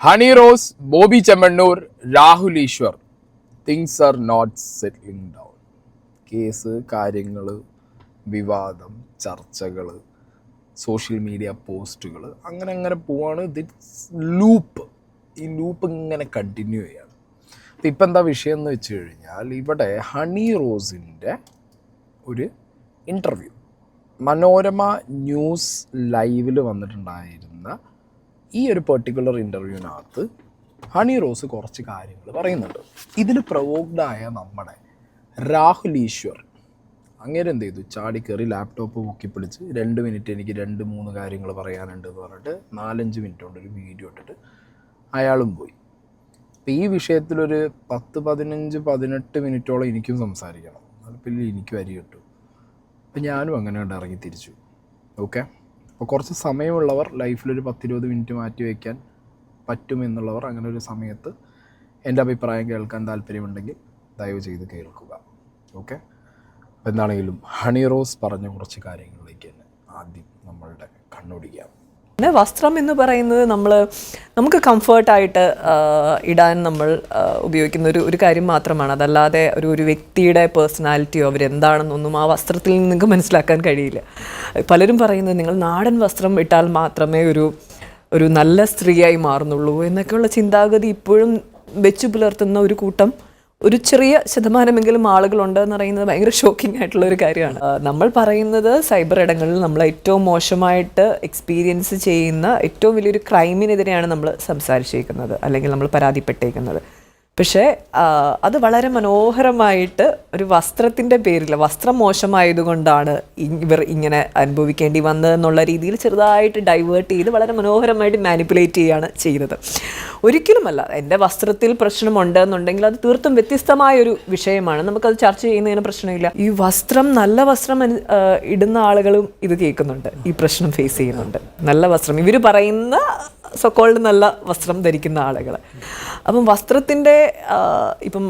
Honey Rose, Bobby Chemmanur, Rahul Easwar. Things are not settling down. Case, കാര്യങ്ങൾ, വിവാദം, ചർച്ചകൾ, സോഷ്യൽ മീഡിയ പോസ്റ്റുകൾ അങ്ങനെ അങ്ങനെ പോവാണ്. ലൂപ്പ്, ഈ ലൂപ്പ് ഇങ്ങനെ കണ്ടിന്യൂ ചെയ്യാണ്. അപ്പം ഇപ്പം എന്താ വിഷയം എന്ന് വെച്ച് കഴിഞ്ഞാൽ, ഇവിടെ ഹണി റോസിൻ്റെ ഒരു ഇൻ്റർവ്യൂ മനോരമ ന്യൂസ് ലൈവിൽ വന്നിട്ടുണ്ടായിരുന്ന ഈ ഒരു പെർട്ടിക്കുലർ ഇൻ്റർവ്യൂവിനകത്ത് ഹണി റോസ് കുറച്ച് കാര്യങ്ങൾ പറയുന്നുണ്ട്. ഇതിൽ പ്രൊവോക്ഡായ നമ്മുടെ രാഹുൽ ഈശ്വർ അങ്ങനെ എന്ത് ചെയ്തു, ചാടിക്കയറി ലാപ്ടോപ്പ് പൊക്കിപ്പിടിച്ച് 2 മിനിറ്റ് എനിക്ക് 2-3 കാര്യങ്ങൾ പറയാനുണ്ട് എന്ന് പറഞ്ഞിട്ട് 4-5 മിനിറ്റ് കൊണ്ട് ഒരു വീഡിയോ ഇട്ടിട്ട് അയാളും പോയി. അപ്പോൾ ഈ വിഷയത്തിലൊരു 10-15-18 മിനിറ്റോളം എനിക്കും സംസാരിക്കണം. അതിൽ എനിക്കും അരി കിട്ടും. അപ്പം ഞാനും അങ്ങനെ കൊണ്ട് ഇറങ്ങി തിരിച്ചു. ഓക്കെ, അപ്പോൾ കുറച്ച് സമയമുള്ളവർ ലൈഫിലൊരു 10-20 മിനിറ്റ് മാറ്റി വയ്ക്കാൻ പറ്റുമെന്നുള്ളവർ അങ്ങനെ ഒരു സമയത്ത് എൻ്റെ അഭിപ്രായം കേൾക്കാൻ താല്പര്യമുണ്ടെങ്കിൽ ദയവ് ചെയ്ത് കേൾക്കുക. ഓക്കെ, അപ്പോൾ എന്താണെങ്കിലും ഹണി റോസ് പറഞ്ഞ കുറച്ച് കാര്യങ്ങളിലേക്ക് തന്നെ ആദ്യം നമ്മളുടെ കണ്ണോടിക്കാം. പിന്നെ വസ്ത്രം എന്ന് പറയുന്നത് നമുക്ക് കംഫർട്ടായിട്ട് ഇടാൻ നമ്മൾ ഉപയോഗിക്കുന്ന ഒരു കാര്യം മാത്രമാണ്. അതല്ലാതെ ഒരു വ്യക്തിയുടെ പേഴ്സണാലിറ്റിയോ അവരെന്താണെന്നൊന്നും ആ വസ്ത്രത്തിൽ നിന്ന് നിങ്ങൾക്ക് മനസ്സിലാക്കാൻ കഴിയില്ല. പലരും പറയുന്നത് നിങ്ങൾ നാടൻ വസ്ത്രം ഇട്ടാൽ മാത്രമേ ഒരു നല്ല സ്ത്രീയായി മാറുന്നുള്ളൂ എന്നൊക്കെയുള്ള ചിന്താഗതി ഇപ്പോഴും വെച്ചു പുലർത്തുന്ന ഒരു കൂട്ടം, ഒരു ചെറിയ ശതമാനമെങ്കിലും ആളുകളുണ്ട് എന്ന് പറയുന്നത് ഭയങ്കര ഷോക്കിംഗ് ആയിട്ടുള്ള ഒരു കാര്യമാണ്. നമ്മൾ പറയുന്നത് സൈബർ ഇടങ്ങളിൽ നമ്മൾ ഏറ്റവും മോശമായിട്ട് എക്സ്പീരിയൻസ് ചെയ്യുന്ന ഏറ്റവും വലിയൊരു ക്രൈമിനെതിരെയാണ് നമ്മൾ സംസാരിച്ചേക്കുന്നത്, അല്ലെങ്കിൽ നമ്മൾ പരാതിപ്പെട്ടേക്കുന്നത്. പക്ഷേ അത് വളരെ മനോഹരമായിട്ട് ഒരു വസ്ത്രത്തിൻ്റെ പേരിൽ, വസ്ത്രം മോശമായതുകൊണ്ടാണ് ഇവർ ഇങ്ങനെ അനുഭവിക്കേണ്ടി വന്നതെന്നുള്ള രീതിയിൽ ചെറുതായിട്ട് ഡൈവേർട്ട് ചെയ്ത് വളരെ മനോഹരമായിട്ട് മാനിപ്പുലേറ്റ് ചെയ്യുകയാണ് ചെയ്തത്. ഒരിക്കലുമല്ല, എൻ്റെ വസ്ത്രത്തിൽ പ്രശ്നമുണ്ട് എന്നുണ്ടെങ്കിൽ അത് തീർത്തും വ്യത്യസ്തമായൊരു വിഷയമാണ്, നമുക്കത് ചർച്ച ചെയ്യുന്നതിന് പ്രശ്നമില്ല. ഈ നല്ല വസ്ത്രം ഇടുന്ന ആളുകളും ഇത് കേൾക്കുന്നുണ്ട്, ഈ പ്രശ്നം ഫേസ് ചെയ്യുന്നുണ്ട്. നല്ല വസ്ത്രം, ഇവർ പറയുന്ന സോക്കോൾഡ് നല്ല വസ്ത്രം ധരിക്കുന്ന ആളുകൾ. അപ്പം വസ്ത്രത്തിൻ്റെ ഇപ്പം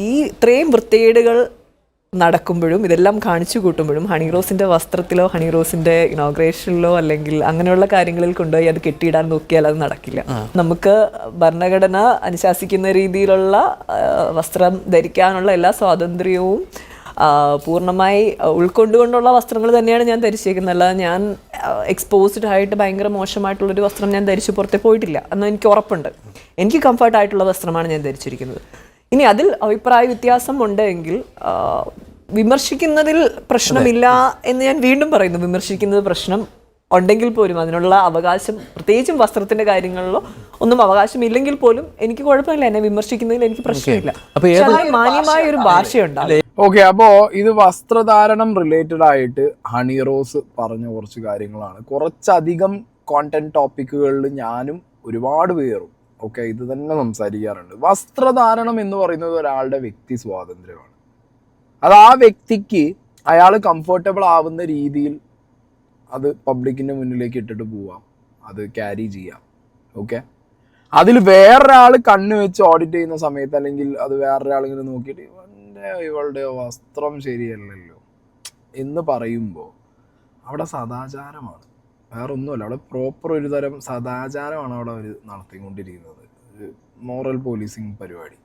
ഈ ഇത്രയും വൃത്തികേടുകൾ നടക്കുമ്പോഴും ഇതെല്ലാം കാണിച്ചു കൂട്ടുമ്പോഴും ഹണി റോസിൻ്റെ വസ്ത്രത്തിലോ ഹണി റോസിൻ്റെ ഇനോഗ്രേഷനിലോ അല്ലെങ്കിൽ അങ്ങനെയുള്ള കാര്യങ്ങളിൽ കൊണ്ടുപോയി അത് കെട്ടിയിടാൻ നോക്കിയാൽ അത് നടക്കില്ല. നമുക്ക് ഭരണഘടന അനുശാസിക്കുന്ന രീതിയിലുള്ള വസ്ത്രം ധരിക്കാനുള്ള എല്ലാ സ്വാതന്ത്ര്യവും പൂർണ്ണമായി ഉൾക്കൊണ്ടുകൊണ്ടുള്ള വസ്ത്രങ്ങൾ തന്നെയാണ് ഞാൻ ധരിച്ചേക്കുന്നത്. അല്ലാതെ ഞാൻ എക്സ്പോസ്ഡ് ആയിട്ട് ഭയങ്കര മോശമായിട്ടുള്ളൊരു വസ്ത്രം ഞാൻ ധരിച്ച് പുറത്തെ പോയിട്ടില്ല എന്ന് എനിക്ക് ഉറപ്പുണ്ട്. എനിക്ക് കംഫർട്ടായിട്ടുള്ള വസ്ത്രമാണ് ഞാൻ ധരിച്ചിരിക്കുന്നത്. ഇനി അതിൽ അഭിപ്രായ വ്യത്യാസം ഉണ്ടെങ്കിൽ വിമർശിക്കുന്നതിൽ പ്രശ്നമില്ല എന്ന് ഞാൻ വീണ്ടും പറയുന്നു. വിമർശിക്കുന്നത് പ്രശ്നം ഉണ്ടെങ്കിൽ പോലും അതിനുള്ള അവകാശം, പ്രത്യേകിച്ചും വസ്ത്രത്തിന്റെ കാര്യങ്ങളിലോ ഒന്നും അവകാശമില്ലെങ്കിൽ പോലും എനിക്ക് കുഴപ്പമില്ല. എന്നെ വിമർശിക്കുന്നതിൽ എനിക്ക് പ്രശ്നമില്ല. മാന്യമായ ഒരു ഭാഷയുണ്ടാവും. ഓക്കെ, അപ്പോൾ ഇത് വസ്ത്രധാരണം റിലേറ്റഡ് ആയിട്ട് ഹണി റോസ് പറഞ്ഞ കുറച്ച് കാര്യങ്ങളാണ്. കുറച്ചധികം കോണ്ടന്റ് ടോപ്പിക്കുകളിൽ ഞാനും ഒരുപാട് പേരും ഇത് തന്നെ സംസാരിക്കാറുണ്ട്. വസ്ത്രധാരണം എന്ന് പറയുന്നത് ഒരാളുടെ വ്യക്തി സ്വാതന്ത്ര്യമാണ്. അത് ആ വ്യക്തിക്ക് അയാൾ കംഫർട്ടബിൾ ആവുന്ന രീതിയിൽ അത് പബ്ലിക്കിൻ്റെ മുന്നിലേക്ക് ഇട്ടിട്ട് പോവാം, അത് ക്യാരി ചെയ്യാം. ഓക്കെ, അതിൽ വേറൊരാൾ കണ്ണ് വെച്ച് ഓഡിറ്റ് ചെയ്യുന്ന സമയത്ത്, അല്ലെങ്കിൽ അത് വേറൊരാൾ ഇങ്ങനെ നോക്കിയിട്ട് ഇവളുടെ വസ്ത്രം ശരിയല്ലല്ലോ എന്ന് പറയുമ്പോൾ അവിടെ സദാചാരമാണ്, വേറൊന്നുമല്ല. അവിടെ പ്രോപ്പർ ഒരു തരം സദാചാരമാണ് അവിടെ അവർ നടത്തിക്കൊണ്ടിരിക്കുന്നത്, മോറൽ പോലീസിങ് പരിപാടി.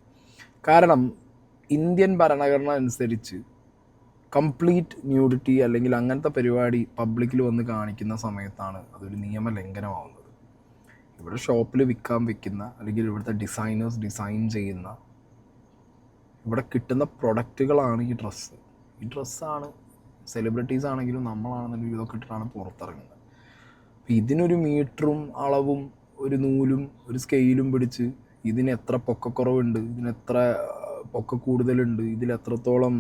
കാരണം ഇന്ത്യൻ ഭരണഘടന അനുസരിച്ച് കംപ്ലീറ്റ് ന്യൂഡിറ്റി അല്ലെങ്കിൽ അങ്ങനത്തെ പരിപാടി പബ്ലിക്കിൽ വന്ന് കാണിക്കുന്ന സമയത്താണ് അതൊരു നിയമലംഘനമാവുന്നത്. ഇവിടെ ഷോപ്പിൽ വിൽക്കാൻ വെക്കുന്ന അല്ലെങ്കിൽ ഇവിടുത്തെ ഡിസൈനേഴ്സ് ഡിസൈൻ ചെയ്യുന്ന ഇവിടെ കിട്ടുന്ന പ്രൊഡക്റ്റുകളാണ് ഈ ഡ്രസ്സ്. ഈ ഡ്രസ്സാണ് സെലിബ്രിറ്റീസ് ആണെങ്കിലും നമ്മളാണെന്നുണ്ടെങ്കിലും ഇതൊക്കെ ഇട്ടിട്ടാണ് പുറത്തിറങ്ങുന്നത്. അപ്പം ഇതിനൊരു മീറ്ററും അളവും ഒരു നൂലും ഒരു സ്കെയിലും പിടിച്ച് ഇതിന് എത്ര പൊക്കക്കുറവുണ്ട്, ഇതിനെത്ര പൊക്ക കൂടുതലുണ്ട്, ഇതിലെത്രത്തോളം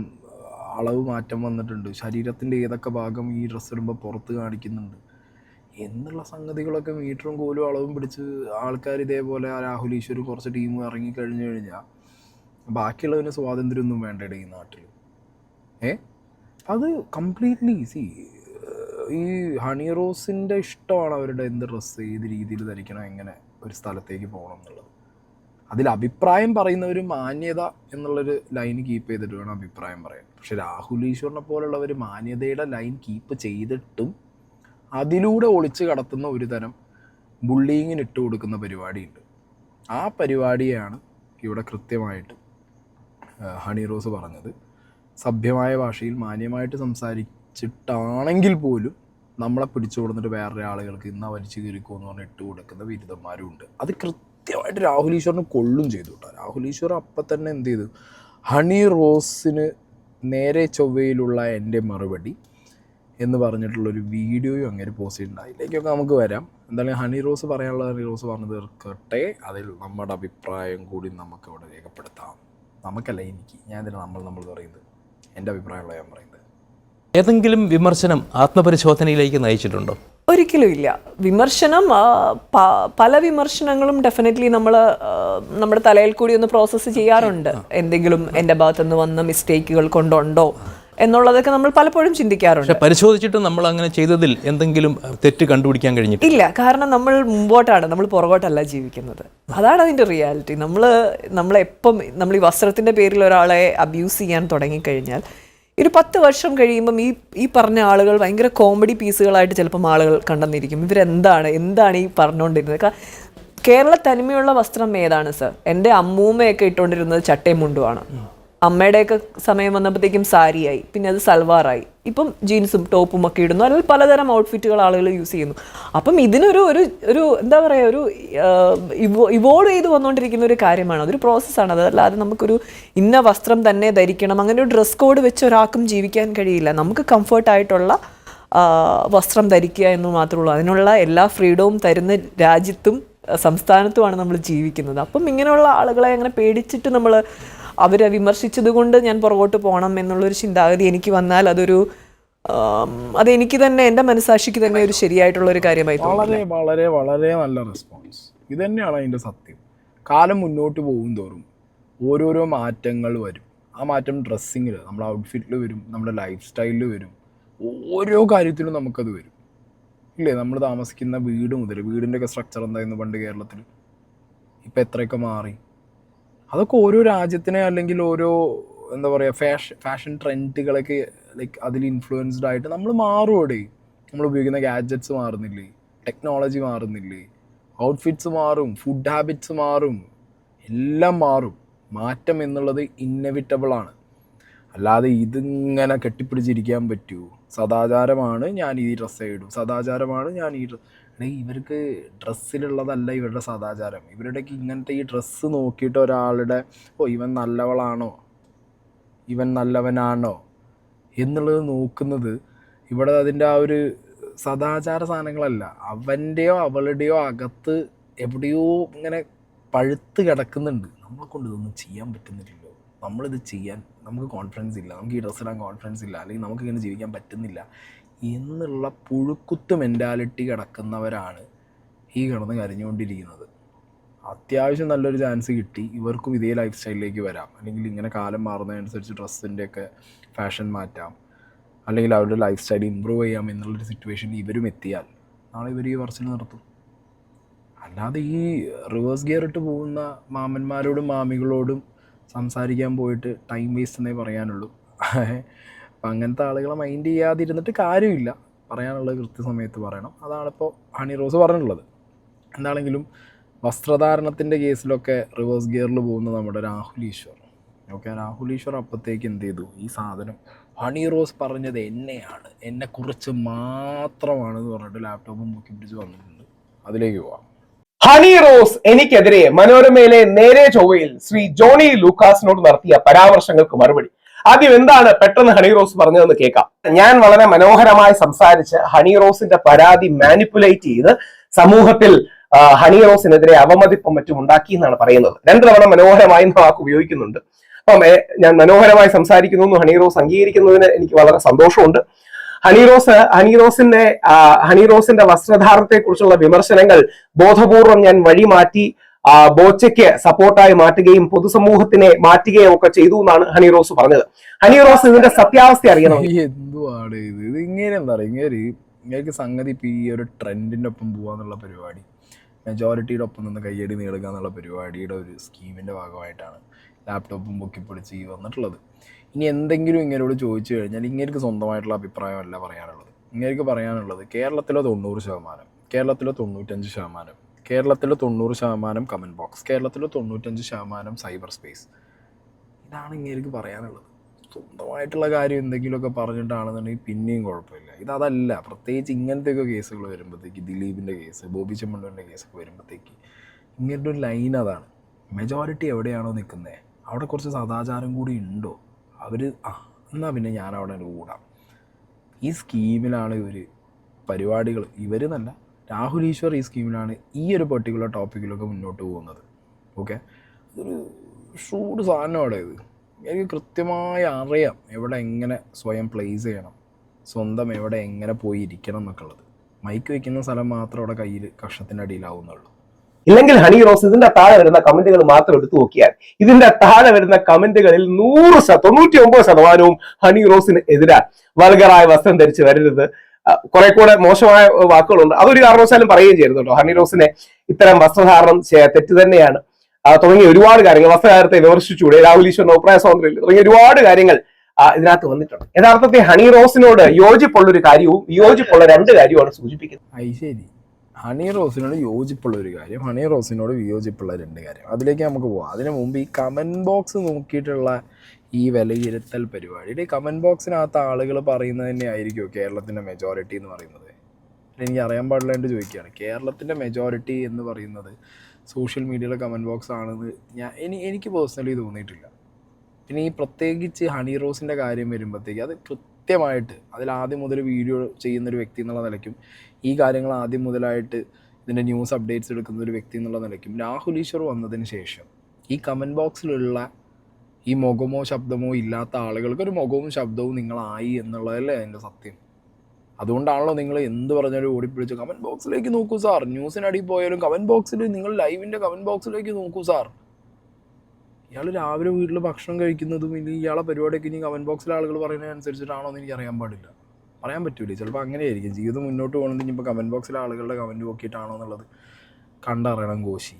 അളവ് മാറ്റം വന്നിട്ടുണ്ട്, ശരീരത്തിൻ്റെ ഏതൊക്കെ ഭാഗം ഈ ഡ്രസ്സ് ഇടുമ്പോൾ പുറത്ത് കാണിക്കുന്നുണ്ട് എന്നുള്ള സംഗതികളൊക്കെ മീറ്ററും കോലും അളവും പിടിച്ച് ആൾക്കാർ ഇതേപോലെ രാഹുൽ ഈശ്വരും കുറച്ച് ടീമും ഇറങ്ങിക്കഴിഞ്ഞു കഴിഞ്ഞാൽ ബാക്കിയുള്ളതിന് സ്വാതന്ത്ര്യമൊന്നും വേണ്ട ഈ നാട്ടിൽ. അത് കംപ്ലീറ്റ്ലി ഈസി. ഈ ഹണി റോസിൻ്റെ ഇഷ്ടമാണ് അവരുടെ എന്ത് ഡ്രസ്സ് ഏത് രീതിയിൽ ധരിക്കണം, എങ്ങനെ ഒരു സ്ഥലത്തേക്ക് പോകണം എന്നുള്ളത്. അതിൽ അഭിപ്രായം പറയുന്നവർ മാന്യത എന്നുള്ളൊരു ലൈൻ കീപ്പ് ചെയ്തിട്ട് വേണം അഭിപ്രായം പറയാൻ. പക്ഷെ രാഹുൽ ഈശ്വറിനെ പോലുള്ളവർ മാന്യതയുടെ ലൈൻ കീപ്പ് ചെയ്തിട്ടും അതിലൂടെ ഒളിച്ച് കടത്തുന്ന ഒരു തരം ബുള്ളിങ്ങിന് ഇട്ട് കൊടുക്കുന്ന പരിപാടിയുണ്ട്. ആ പരിപാടിയാണ് ഇവിടെ കൃത്യമായിട്ട് ഹണി റോസ് പറഞ്ഞത്. സഭ്യമായ ഭാഷയിൽ മാന്യമായിട്ട് സംസാരിച്ചിട്ടാണെങ്കിൽ പോലും നമ്മളെ പിടിച്ചു കൊടുത്തിട്ട് വേറെ ആളുകൾക്ക് ഇന്നാ വലിച്ചു കീറിക്കോ എന്ന് പറഞ്ഞ് ഇട്ട് കൊടുക്കുന്ന ബിരുദന്മാരും ഉണ്ട്. അത് കൃത്യമായിട്ട് രാഹുൽ ഈശ്വറിന് കൊള്ളും ചെയ്തു കേട്ടോ. രാഹുൽ ഈശ്വർ അപ്പം തന്നെ എന്ത് ചെയ്തു, ഹണി റോസിന് നേരെ ചൊവ്വയിലുള്ള എൻ്റെ മറുപടി എന്ന് പറഞ്ഞിട്ടുള്ളൊരു വീഡിയോയും അങ്ങനെ പോസ്റ്റ് ചെയ്തിട്ടുണ്ട്. അതിലേക്കൊക്കെ നമുക്ക് വരാം. എന്തായാലും ഹണി റോസ് പറയാനുള്ളത് ഹണി റോസ് പറഞ്ഞു തീർക്കട്ടെ. അതിൽ നമ്മുടെ അഭിപ്രായം കൂടി നമുക്കിവിടെ രേഖപ്പെടുത്താം. നമുക്കല്ല, എനിക്ക്, ഞാൻ ഇതിന് നമ്മൾ പറയുന്നത് എൻ്റെ അഭിപ്രായമുള്ള ഞാൻ പറയുന്നത്. ഏതെങ്കിലും വിമർശനം ആത്മപരിശോധനയിലേക്ക് നയിച്ചിട്ടുണ്ടോ? ഒരിക്കലും ഇല്ല. വിമർശനം, പല വിമർശനങ്ങളും ഡെഫിനറ്റ്ലി നമ്മൾ നമ്മുടെ തലയിൽ കൂടി ഒന്ന് പ്രോസസ്സ് ചെയ്യാറുണ്ട്. എന്തെങ്കിലും എൻ്റെ ഭാഗത്തുനിന്ന് വന്ന മിസ്റ്റേക്കുകൾ കൊണ്ടുണ്ടോ എന്നുള്ളതൊക്കെ നമ്മൾ പലപ്പോഴും ചിന്തിക്കാറുണ്ട്. പക്ഷെ പരിശോധിച്ചിട്ട് നമ്മൾ അങ്ങനെ ചെയ്തതിൽ എന്തെങ്കിലും തെറ്റ് കണ്ടുപിടിക്കാൻ കഴിഞ്ഞിട്ടില്ല. ഇല്ല, കാരണം നമ്മൾ മുമ്പോട്ടാണ്, നമ്മൾ പുറകോട്ടല്ല ജീവിക്കുന്നത്. അതാണ് അതിൻ്റെ റിയാലിറ്റി. നമ്മളെപ്പം നമ്മൾ ഈ വസ്ത്രത്തിൻ്റെ പേരിൽ ഒരാളെ അബ്യൂസ് ചെയ്യാൻ തുടങ്ങിക്കഴിഞ്ഞാൽ ഒരു 10 വർഷം കഴിയുമ്പം ഈ പറഞ്ഞ ആളുകൾ ഭയങ്കര കോമഡി പീസുകളായിട്ട് ചിലപ്പം ആളുകൾ കണ്ടെന്നിരിക്കും. ഇവരെന്താണ് ഈ പറഞ്ഞുകൊണ്ടിരുന്നത്. കേരള തനിമയുള്ള വസ്ത്രം ഏതാണ് സർ? എൻ്റെ അമ്മൂമ്മയൊക്കെ ഇട്ടുകൊണ്ടിരുന്നത് ചട്ടയും മുണ്ടുമാണ്. അമ്മയുടെയൊക്കെ സമയം വന്നപ്പോഴത്തേക്കും സാരിയായി, പിന്നെ അത് സൽവാറായി, ഇപ്പം ജീൻസും ടോപ്പും ഒക്കെ ഇടുന്നു, അല്ലെങ്കിൽ പലതരം ഔട്ട്ഫിറ്റുകൾ ആളുകൾ യൂസ് ചെയ്യുന്നു. അപ്പം ഇതിനൊരു ഒരു എന്താ പറയുക, ഒരു ഇവോൾവ് ചെയ്ത് വന്നുകൊണ്ടിരിക്കുന്ന ഒരു കാര്യമാണ്. അതൊരു പ്രോസസ്സാണ്. അതല്ലാതെ നമുക്കൊരു ഇന്ന വസ്ത്രം തന്നെ ധരിക്കണം, അങ്ങനെ ഒരു ഡ്രസ് കോഡ് വെച്ച് ഒരാൾക്കും ജീവിക്കാൻ കഴിയില്ല. നമുക്ക് കംഫർട്ടായിട്ടുള്ള വസ്ത്രം ധരിക്കുക എന്ന് മാത്രമേ ഉള്ളൂ. അതിനുള്ള എല്ലാ ഫ്രീഡവും തരുന്ന രാജ്യത്തും സംസ്ഥാനത്തുമാണ് നമ്മൾ ജീവിക്കുന്നത്. അപ്പം ഇങ്ങനെയുള്ള ആളുകളെ അങ്ങനെ പേടിച്ചിട്ട് നമ്മൾ അവരെ വിമർശിച്ചത് കൊണ്ട് ഞാൻ പുറകോട്ട് പോകണം എന്നുള്ളൊരു ചിന്താഗതി എനിക്ക് വന്നാൽ അതെനിക്ക് തന്നെ, എൻ്റെ മനസ്സാക്ഷിക്ക് തന്നെ ഒരു ശരിയായിട്ടുള്ളൊരു കാര്യമായി. വളരെ വളരെ വളരെ നല്ല റെസ്പോൺസ്. ഇത് തന്നെയാണ് അതിൻ്റെ സത്യം. കാലം മുന്നോട്ട് പോകും തോറും ഓരോരോ മാറ്റങ്ങൾ വരും. ആ മാറ്റം ഡ്രസ്സിങ്ങിൽ, നമ്മുടെ ഔട്ട്ഫിറ്റിൽ വരും, നമ്മുടെ ലൈഫ് സ്റ്റൈലിൽ വരും, ഓരോ കാര്യത്തിലും നമുക്കത് വരും. ഇല്ലേ, നമ്മൾ താമസിക്കുന്ന വീട് മുതൽ, വീടിൻ്റെയൊക്കെ സ്ട്രക്ചർ എന്തായിരുന്നു പണ്ട് കേരളത്തിൽ, ഇപ്പം എത്രയൊക്കെ മാറി. അതൊക്കെ ഓരോ രാജ്യത്തിനെ, അല്ലെങ്കിൽ ഓരോ എന്താ പറയുക, ഫാഷൻ ട്രെൻഡുകളൊക്കെ ലൈക്ക് അതിൽ ഇൻഫ്ലുവൻസ്ഡ് ആയിട്ട് നമ്മൾ മാറുമോടെ. നമ്മൾ ഉപയോഗിക്കുന്ന ഗാഡ്ജറ്റ്സ് മാറുന്നില്ലേ, ടെക്നോളജി മാറുന്നില്ലേ, ഔട്ട്ഫിറ്റ്സ് മാറും, ഫുഡ് ഹാബിറ്റ്സ് മാറും, എല്ലാം മാറും. മാറ്റം എന്നുള്ളത് ഇന്നെവിറ്റബിളാണ്. അല്ലാതെ ഇതിങ്ങനെ കെട്ടിപ്പിടിച്ചിരിക്കാൻ പറ്റുമോ? സദാചാരമാണ് ഞാൻ ഈ ഡ്രസ്സേ ഇടും, സദാചാരമാണ് ഞാൻ ഈ ഇവർക്ക് ഡ്രസ്സിലുള്ളതല്ല ഇവരുടെ സദാചാരം. ഇവരുടെയൊക്കെ ഇങ്ങനത്തെ ഈ ഡ്രസ്സ് നോക്കിയിട്ട് ഒരാളുടെ ഇവൻ നല്ലവളാണോ, ഇവൻ നല്ലവനാണോ എന്നുള്ളത് നോക്കുന്നത് ഇവിടെ അതിൻ്റെ ആ ഒരു സദാചാര സാധനങ്ങളല്ല. അവൻ്റെയോ അവളുടെയോ അകത്ത് എവിടെയോ ഇങ്ങനെ പഴുത്ത് കിടക്കുന്നുണ്ട്. നമ്മളെ കൊണ്ട് ഇതൊന്നും ചെയ്യാൻ പറ്റുന്നില്ലല്ലോ, നമ്മളിത് ചെയ്യാൻ നമുക്ക് കോൺഫിഡൻസ് ഇല്ല, നമുക്ക് ഈ ഡ്രസ്സ് ഇടാൻ കോൺഫിഡൻസ് ഇല്ല, അല്ലെങ്കിൽ നമുക്കിങ്ങനെ ജീവിക്കാൻ പറ്റുന്നില്ല എന്നുള്ള പുഴുക്കുത്ത് മെൻറ്റാലിറ്റി കിടക്കുന്നവരാണ് ഈ കിടന്ന് കരഞ്ഞുകൊണ്ടിരിക്കുന്നത്. അത്യാവശ്യം നല്ലൊരു ചാൻസ് കിട്ടി, ഇവർക്കും ഇതേ ലൈഫ് സ്റ്റൈലിലേക്ക് വരാം, അല്ലെങ്കിൽ ഇങ്ങനെ കാലം മാറുന്നതനുസരിച്ച് ഡ്രസ്സിൻ്റെയൊക്കെ ഫാഷൻ മാറ്റാം, അല്ലെങ്കിൽ അവരുടെ ലൈഫ് സ്റ്റൈൽ ഇമ്പ്രൂവ് ചെയ്യാം എന്നുള്ളൊരു സിറ്റുവേഷനിൽ ഇവരും എത്തിയാൽ നാളെ ഇവർ ഈ പറച്ചിൽ നിർത്തും. അല്ലാതെ ഈ റിവേഴ്സ് ഗിയർ ഇട്ട് പോകുന്ന മാമന്മാരോടും മാമികളോടും സംസാരിക്കാൻ പോയിട്ട് ടൈം വേസ്റ്റ് എന്നേ പറയാനുള്ളൂ. അപ്പം അങ്ങനത്തെ ആളുകളെ മൈൻഡ് ചെയ്യാതിരുന്നിട്ട് കാര്യമില്ല. പറയാനുള്ളത് കൃത്യസമയത്ത് പറയണം. അതാണിപ്പോൾ ഹണി റോസ് പറഞ്ഞിട്ടുള്ളത്. എന്താണെങ്കിലും വസ്ത്രധാരണത്തിൻ്റെ കേസിലൊക്കെ റിവേഴ്സ് ഗിയറിൽ പോകുന്ന നമ്മുടെ രാഹുൽ ഈശ്വർ, രാഹുൽ ഈശ്വർ അപ്പോഴത്തേക്ക് എന്ത് ചെയ്തു, ഈ സാധനം ഹണി റോസ് പറഞ്ഞത് എന്നെയാണ്, എന്നെക്കുറിച്ച് മാത്രമാണെന്ന് പറഞ്ഞിട്ട് ലാപ്ടോപ്പും മുക്കി പിടിച്ച് വന്നിട്ടുണ്ട്. അതിലേക്ക് പോവാം. ഹണി റോസ് എനിക്കെതിരെ മനോരമയിലെ നേരെ ചൊവ്വയിൽ ശ്രീ ജോണി ലൂക്കാസിനോട് നടത്തിയ പരാമർശങ്ങൾക്ക് മറുപടി. ആദ്യം എന്താണ് പെട്ടെന്ന് ഹണി റോസ് പറഞ്ഞതെന്ന് കേൾക്കാം. ഞാൻ വളരെ മനോഹരമായി സംസാരിച്ച് ഹണി റോസിന്റെ പരാതി മാനിപ്പുലേറ്റ് ചെയ്ത് സമൂഹത്തിൽ ഹണി റോസിനെതിരെ അവമതിപ്പും മറ്റും ഉണ്ടാക്കി എന്നാണ് പറയുന്നത്. 2 തവണ മനോഹരമായി എന്ന വാക്ക് ഉപയോഗിക്കുന്നുണ്ട്. അപ്പം ഞാൻ മനോഹരമായി സംസാരിക്കുന്നു എന്ന് ഹണി റോസ് അംഗീകരിക്കുന്നതിന് എനിക്ക് വളരെ സന്തോഷമുണ്ട്. ഹണി റോസിന്റെ വസ്ത്രധാരണത്തെ കുറിച്ചുള്ള വിമർശനങ്ങൾ ബോധപൂർവം ഞാൻ വഴിമാറ്റി ബോച്ചയ്ക്ക് സപ്പോർട്ടായി മാറ്റുകയും പൊതുസമൂഹത്തിനെ മാറ്റുകയും ഒക്കെ ചെയ്തു എന്നാണ് ഹണി റോസ് പറഞ്ഞത്. ഹണി റോസ് ഇതിന്റെ സത്യാവസ്ഥ അറിയണം. എന്തുവാണ് ഇത് ഇങ്ങനെ എന്താ പറയുക, ഇങ്ങനെ സംഗതി ഇപ്പം ഈ ഒരു ട്രെൻഡിൻ്റെ ഒപ്പം പോകാന്നുള്ള പരിപാടി, മെജോറിറ്റിയുടെ ഒപ്പം നിന്ന് കയ്യടി നേടുക എന്നുള്ള പരിപാടിയുടെ ഒരു സ്കീമിൻ്റെ ഭാഗമായിട്ടാണ് ലാപ്ടോപ്പും പൊക്കിപ്പൊടിച്ച് ഈ വന്നിട്ടുള്ളത്. ഇനി എന്തെങ്കിലും ഇങ്ങനോട് ചോദിച്ചു കഴിഞ്ഞാൽ ഇങ്ങനെയൊക്കെ സ്വന്തമായിട്ടുള്ള അഭിപ്രായമല്ല പറയാനുള്ളത്. ഇങ്ങനെയൊക്കെ പറയാനുള്ളത് കേരളത്തിലെ 90%, കേരളത്തിലെ 95%, കേരളത്തിൽ 90% കമൻറ്റ് ബോക്സ്, കേരളത്തിൽ 95% സൈബർ സ്പേസ്. ഇതാണ് ഇങ്ങേർക്ക് പറയാനുള്ളത്. സ്വന്തമായിട്ടുള്ള കാര്യം എന്തെങ്കിലുമൊക്കെ പറഞ്ഞിട്ടാണെന്നുണ്ടെങ്കിൽ പിന്നെയും കുഴപ്പമില്ല. ഇതല്ല, പ്രത്യേകിച്ച് ഇങ്ങനത്തെയൊക്കെ കേസുകൾ വരുമ്പോഴത്തേക്ക്, ദിലീപിൻ്റെ കേസ്, ബോബി ചെമ്മണ്ണൂരിൻ്റെ കേസൊക്കെ വരുമ്പോഴത്തേക്ക് ഇങ്ങനത്തെ ഒരു ലൈൻ അതാണ്. മെജോറിറ്റി എവിടെയാണോ നിൽക്കുന്നത് അവിടെ കുറച്ച് സദാചാരം കൂടി ഉണ്ടോ, അവർ എന്നാൽ പിന്നെ ഞാൻ അവിടെ കൂടാം. ഈ സ്കീമിലാണ് പരിപാടികൾ, ഇവരെന്നല്ല, രാഹുൽ ഈശ്വർ ഈ സ്കീമിലാണ് ഈ ഒരു പെർട്ടിക്കുലർ ടോപ്പിക്കിലൊക്കെ മുന്നോട്ട് പോകുന്നത്. ഓക്കെ, ഇതൊരു ഷൂട് സാധനമാണ് ഇത്. എനിക്ക് കൃത്യമായി അറിയാം എവിടെ എങ്ങനെ സ്വയം പ്ലേസ് ചെയ്യണം, സ്വന്തം എവിടെ എങ്ങനെ പോയി ഇരിക്കണം എന്നൊക്കെ ഉള്ളത്. മൈക്ക് വയ്ക്കുന്ന സ്ഥലം മാത്രം അവിടെ കയ്യിൽ കഷ്ണത്തിൻ്റെ അടിയിലാവുന്നുള്ളൂ. ഇല്ലെങ്കിൽ ഹണി റോസ് ഇതിന്റെ താഴെ വരുന്ന കമന്റുകൾ മാത്രം എടുത്തു നോക്കിയാൽ ഇതിന്റെ താഴെ വരുന്ന കമന്റുകളിൽ 99% ഹണി റോസിന് എതിരാണ്. വൾഗറായ വസ്ത്രം ധരിച്ച് വരരുത്, കുറെ കൂടെ മോശമായ വാക്കുകളുണ്ട്, അതൊരു കാരണവശാലും പറയുകയും ചെയ്യരുത് കേട്ടോ. ഹണി റോസിനെ ഇത്തരം വസ്ത്രധാരണം തെറ്റ് തന്നെയാണ് തുടങ്ങിയ ഒരുപാട് കാര്യങ്ങൾ, വസ്ത്രധാരത്തെ വിമർശിച്ചുകൂടെ, രാഹുൽ ഈശ്വറിന്റെ അഭിപ്രായ സ്വാതന്ത്ര്യം തുടങ്ങിയ ഒരുപാട് കാര്യങ്ങൾ ഇതിനകത്ത് വന്നിട്ടുണ്ട്. യഥാർത്ഥത്തിൽ ഹണി റോസിനോട് യോജിപ്പുള്ള ഒരു കാര്യവും വിയോജിപ്പുള്ള 2 കാര്യവുമാണ് സൂചിപ്പിക്കുന്നത്. ശരി, ഹണി റോസിനോട് യോജിപ്പുള്ള ഒരു കാര്യം, ഹണി റോസിനോട് വിയോജിപ്പുള്ള 2 കാര്യം, അതിലേക്ക് നമുക്ക് പോവാം. അതിന് മുമ്പ് ഈ കമൻറ്റ് ബോക്സ് നോക്കിയിട്ടുള്ള ഈ വിലയിരുത്തൽ പരിപാടിയുടെ കമൻറ്റ് ബോക്സിനകത്ത് ആളുകൾ പറയുന്നത് തന്നെ ആയിരിക്കുമോ കേരളത്തിൻ്റെ മെജോറിറ്റി എന്ന് പറയുന്നത്? എനിക്ക് അറിയാൻ പാടില്ലാണ്ട് ചോദിക്കുകയാണ്. കേരളത്തിൻ്റെ മെജോറിറ്റി എന്ന് പറയുന്നത് സോഷ്യൽ മീഡിയയിലെ കമൻറ്റ് ബോക്സ് ആണെന്ന് എനിക്ക് പേഴ്സണലി തോന്നിയിട്ടില്ല. പിന്നെ ഈ പ്രത്യേകിച്ച് ഹണി റോസിൻ്റെ കാര്യം വരുമ്പോഴത്തേക്ക് അത് കൃത്യമായിട്ട് അതിൽ ആദ്യം മുതൽ വീഡിയോ ചെയ്യുന്നൊരു വ്യക്തി എന്നുള്ള നിലയ്ക്കും ഈ കാര്യങ്ങൾ ആദ്യം മുതലായിട്ട് ഇതിൻ്റെ ന്യൂസ് അപ്ഡേറ്റ്സ് എടുക്കുന്ന ഒരു വ്യക്തി എന്നുള്ള നിലയ്ക്കും രാഹുൽ ഈശ്വർ വന്നതിന് ശേഷം ഈ കമൻറ്റ് ബോക്സിലുള്ള ഈ മുഖമോ ശബ്ദമോ ഇല്ലാത്ത ആളുകൾക്ക് ഒരു മുഖവും ശബ്ദവും നിങ്ങളായി എന്നുള്ളതല്ലേ അതിൻ്റെ സത്യം. അതുകൊണ്ടാണല്ലോ നിങ്ങൾ എന്ത് പറഞ്ഞാലും ഓടിപ്പിടിച്ച് കമൻറ്റ് ബോക്സിലേക്ക് നോക്കൂ സാർ, ന്യൂസിനടിയിൽ പോയാലും കമൻറ്റ് ബോക്സിൽ, നിങ്ങൾ ലൈവിൻ്റെ കമൻറ്റ് ബോക്സിലേക്ക് നോക്കൂ സാർ. ഇയാൾ രാവിലെ വീട്ടിൽ ഭക്ഷണം കഴിക്കുന്നതും ഇനി ഇയാളെ പരിപാടിയൊക്കെ ഇനി കമൻറ്റ് ബോക്സിലെ ആളുകൾ പറയുന്നതനുസരിച്ചിട്ടാണോ എന്ന് എനിക്ക് അറിയാൻ പാടില്ല, പറയാൻ പറ്റൂലേ. ചിലപ്പോൾ അങ്ങനെയായിരിക്കും ജീവിതം മുന്നോട്ട് പോകുന്നത്. ഇനിയിപ്പോൾ കമൻറ്റ് ബോക്സിലെ ആളുകളുടെ കമൻറ്റ് നോക്കിയിട്ടാണോ എന്നുള്ളത് കണ്ടറിയണം കോശി.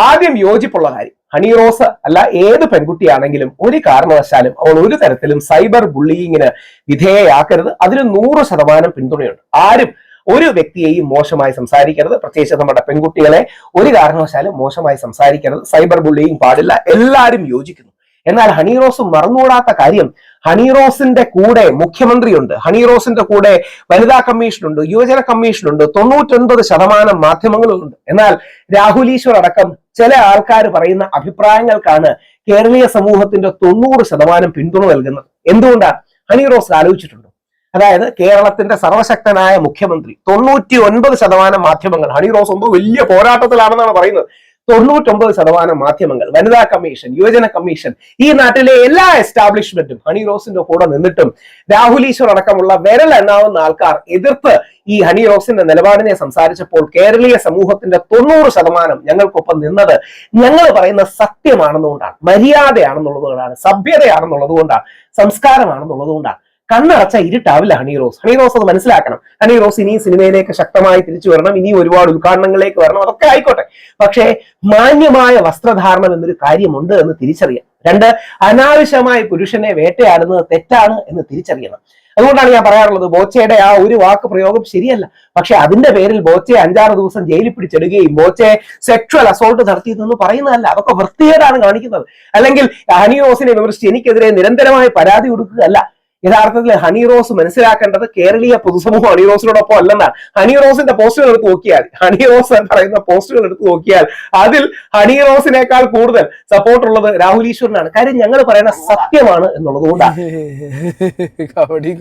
ആദ്യം യോജിപ്പുള്ള കാര്യം, ഹണി റോസ് അല്ല ഏത് പെൺകുട്ടിയാണെങ്കിലും ഒരു കാരണവശാലും അവൾ ഒരു തരത്തിലും സൈബർ ബുള്ളിയിങ്ങിന് വിധേയയാക്കരുത്. അതിന് 100% പിന്തുണയുണ്ട്. ആരും ഒരു വ്യക്തിയെയും മോശമായി സംസാരിക്കരുത്, പ്രത്യേകിച്ച് നമ്മുടെ പെൺകുട്ടികളെ ഒരു കാരണവശാലും മോശമായി സംസാരിക്കരുത്. സൈബർ ബുള്ളിയിങ് പാടില്ല, എല്ലാവരും യോജിക്കുന്നു. എന്നാൽ ഹണി റോസ് മറന്നുകൂടാത്ത കാര്യം, ഹണി റോസിന്റെ കൂടെ മുഖ്യമന്ത്രിയുണ്ട്, ഹണി റോസിന്റെ കൂടെ വനിതാ കമ്മീഷനുണ്ട്, യുവജന കമ്മീഷനുണ്ട്, 99% മാധ്യമങ്ങളുണ്ട്. എന്നാൽ രാഹുൽ ഈശ്വർ അടക്കം ചില ആൾക്കാർ പറയുന്ന അഭിപ്രായങ്ങൾക്കാണ് കേരളീയ സമൂഹത്തിന്റെ 90% പിന്തുണ നൽകുന്നത്. എന്തുകൊണ്ടാണ്? ഹണി റോസ് ആലോചിച്ചിട്ടുണ്ടോ? അതായത് കേരളത്തിന്റെ സർവശക്തനായ മുഖ്യമന്ത്രി, 99% മാധ്യമങ്ങൾ, ഹണി റോസ് എന്തോ വലിയ പോരാട്ടത്തിലാണെന്നാണ് പറയുന്നത്, 99% മാധ്യമങ്ങൾ, വനിതാ കമ്മീഷൻ, യുവജന കമ്മീഷൻ, ഈ നാട്ടിലെ എല്ലാ എസ്റ്റാബ്ലിഷ്മെന്റും ഹണി റോസിന്റെ കൂടെ നിന്നിട്ടും രാഹുൽ ഈശ്വർ അടക്കമുള്ള വിരലെണ്ണാവുന്ന ആൾക്കാർ എതിർത്ത് ഈ ഹണി റോസിന്റെ നിലപാടിനെ സംസാരിച്ചപ്പോൾ കേരളീയ സമൂഹത്തിന്റെ 90% ഞങ്ങൾക്കൊപ്പം നിന്നത് ഞങ്ങൾ പറയുന്ന സത്യമാണെന്നുകൊണ്ടാണ്, മര്യാദയാണെന്നുള്ളതുകൊണ്ടാണ്, സഭ്യതയാണെന്നുള്ളത് കൊണ്ടാണ്, സംസ്കാരമാണെന്നുള്ളത് കൊണ്ടാണ്. കണ്ണടച്ച ഇരുട്ടാവില്ല ഹണി റോസ്. ഹണി റോസ് അത് മനസ്സിലാക്കണം. ഹണി റോസ് ഇനിയും സിനിമയിലേക്ക് ശക്തമായി തിരിച്ചു വരണം, ഇനിയും ഒരുപാട് ഉദ്ഘാടനങ്ങളിലേക്ക് വരണം, അതൊക്കെ ആയിക്കോട്ടെ. പക്ഷേ മാന്യമായ വസ്ത്രധാരണം എന്നൊരു കാര്യമുണ്ട് എന്ന് തിരിച്ചറിയാം. 2, അനാവശ്യമായി പുരുഷനെ വേട്ടയാടുന്നത് തെറ്റാണ് എന്ന് തിരിച്ചറിയണം. അതുകൊണ്ടാണ് ഞാൻ പറയാറുള്ളത്, ബോച്ചയുടെ ആ ഒരു വാക്ക് പ്രയോഗം ശരിയല്ല. പക്ഷെ അതിന്റെ പേരിൽ ബോച്ചയെ 5-6 ദിവസം ജയിലിൽ പിടിച്ചെടുക്കുകയും ബോച്ചയെ സെക്ഷൽ അസോൾട്ട് നടത്തിയതെന്ന് പറയുന്നതല്ല. അതൊക്കെ വൃത്തികേടാണ് കാണിക്കുന്നത്. അല്ലെങ്കിൽ ഹണി റോസിനെ വിമർശിച്ച് എനിക്കെതിരെ നിരന്തരമായി പരാതി കൊടുക്കുകയല്ല. യഥാർത്ഥത്തിൽ ഹണി റോസ് മനസ്സിലാക്കേണ്ടത് കേരളീയ പൊതുസമൂഹം ഹണി റോസിനോടൊപ്പം അല്ലെന്നാണ്. ഹണി റോസിന്റെ പോസ്റ്റുകൾ എടുത്ത് നോക്കിയാൽ, ഹണി റോസ് പറയുന്ന പോസ്റ്റുകൾ എടുത്ത് നോക്കിയാൽ അതിൽ ഹണി റോസിനേക്കാൾ കൂടുതൽ സപ്പോർട്ടുള്ളത് രാഹുൽ ഈശ്വറിനാണ്. കാര്യം ഞങ്ങൾ പറയുന്ന സത്യമാണ് എന്നുള്ളത് കൊണ്ടാണ്.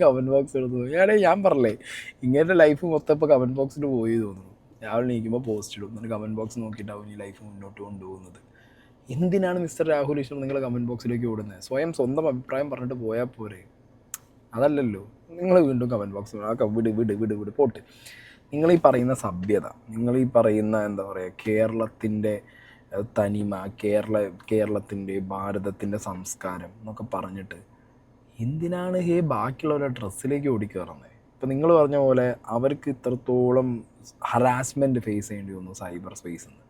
കമന്റ് ബോക്സ് എടുത്തു ഞാൻ പറഞ്ഞേ, ഇങ്ങനത്തെ ലൈഫ് മൊത്തം ഇപ്പൊ കമന്റ് ബോക്സിൽ പോയി തോന്നുന്നു. രാവിലെ നീക്കുമ്പോൾ പോസ്റ്റ് ഇടും, എന്നിട്ട് കമന്റ് ബോക്സ് നോക്കിയിട്ടാവും ഈ ലൈഫ് മുന്നോട്ട് കൊണ്ടുപോകുന്നത്. എന്തിനാണ് മിസ്റ്റർ രാഹുൽ ഈശ്വർ നിങ്ങൾ കമന്റ് ബോക്സിലേക്ക് ഓടുന്നത്? സ്വന്തം അഭിപ്രായം പറഞ്ഞിട്ട് പോയാൽ പോരെ. അതല്ലല്ലോ, നിങ്ങൾ വീണ്ടും കമൻറ്റ് ബോക്സ് വിട് പോട്ട്. നിങ്ങൾ ഈ പറയുന്ന സഭ്യത, നിങ്ങൾ ഈ പറയുന്ന എന്താ പറയുക കേരളത്തിൻ്റെ തനിമ, കേരളത്തിൻ്റെ ഭാരതത്തിൻ്റെ സംസ്കാരം എന്നൊക്കെ പറഞ്ഞിട്ട് എന്തിനാണ് ബാക്കിയുള്ളവരുടെ ഡ്രസ്സിലേക്ക് ഓടിക്കയറുന്നത്? ഇപ്പം നിങ്ങൾ പറഞ്ഞ പോലെ അവർക്ക് ഇത്രത്തോളം ഹറാസ്മെൻറ്റ് ഫേസ് ചെയ്യേണ്ടി വന്നു സൈബർ സ്പേസിൽ നിന്ന്.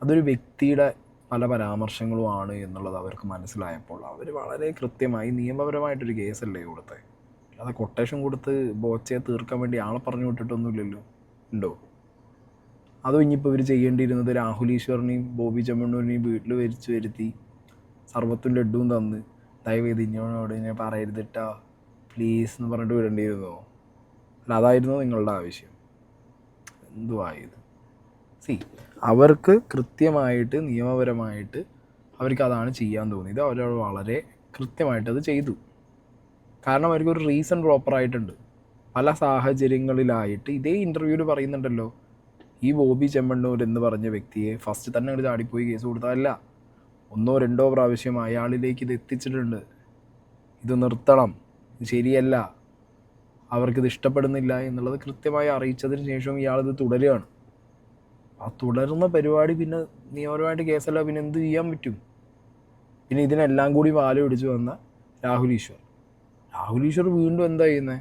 അതൊരു വ്യക്തിയുടെ പല പരാമർശങ്ങളുമാണ് എന്നുള്ളത് അവർക്ക് മനസ്സിലായപ്പോൾ അവർ വളരെ കൃത്യമായി നിയമപരമായിട്ടൊരു കേസല്ലേ കൊടുത്തത്. അല്ലാതെ കൊട്ടേഷൻ കൊടുത്ത് ബോച്ചയെ തീർക്കാൻ വേണ്ടി ആളെ പറഞ്ഞു വിട്ടിട്ടൊന്നുമില്ലല്ലോ. ഉണ്ടോ? അതോ ഇനിയിപ്പോൾ ഇവർ ചെയ്യേണ്ടിയിരുന്നത് രാഹുൽ ഈശ്വറിനെയും ബോബി ചെമ്മണ്ണൂരിനെയും വീട്ടിൽ വരിച്ചു വരുത്തി സർവത്തും ലഡ്ഡുവും തന്ന് ദയവേത് ഇന്നോട് ഞാൻ പറയരുതിട്ടാ പ്ലീസ് എന്ന് പറഞ്ഞിട്ട് വിടേണ്ടിയിരുന്നോ? അല്ല അതായിരുന്നു നിങ്ങളുടെ ആവശ്യം? എന്തുവായത്? അവർക്ക് കൃത്യമായിട്ട് നിയമപരമായിട്ട് അവർക്ക് അതാണ് ചെയ്യാൻ തോന്നിയത്. അവരോട് വളരെ കൃത്യമായിട്ട് അത് ചെയ്തു. കാരണം അവർക്കൊരു റീസൺ പ്രോപ്പറായിട്ടുണ്ട്. പല സാഹചര്യങ്ങളിലായിട്ട് ഇതേ ഇൻ്റർവ്യൂവിൽ പറയുന്നുണ്ടല്ലോ, ഈ ബോബി ചെമ്മണ്ണൂർ എന്ന് പറഞ്ഞ വ്യക്തിയെ ഫസ്റ്റ് തന്നെ ഒരു ചാടിപ്പോയി കേസ് കൊടുത്തതല്ല, 1 or 2 പ്രാവശ്യം അയാളിലേക്ക് ഇത് എത്തിച്ചിട്ടുണ്ട്. ഇത് നിർത്തണം, ഇത് ശരിയല്ല, അവർക്കിത് ഇഷ്ടപ്പെടുന്നില്ല എന്നുള്ളത് കൃത്യമായി അറിയിച്ചതിന് ശേഷവും ഇയാളിത് തുടരുകയാണ്. ആ തുടർന്ന പരിപാടി പിന്നെ നിയമപരമായിട്ട് കേസല്ല, പിന്നെ എന്ത് ചെയ്യാൻ പറ്റും? പിന്നെ ഇതിനെല്ലാം കൂടി വാല പിടിച്ചു വന്ന രാഹുൽ ഈശ്വർ വീണ്ടും എന്താ ചെയ്യുന്നത്?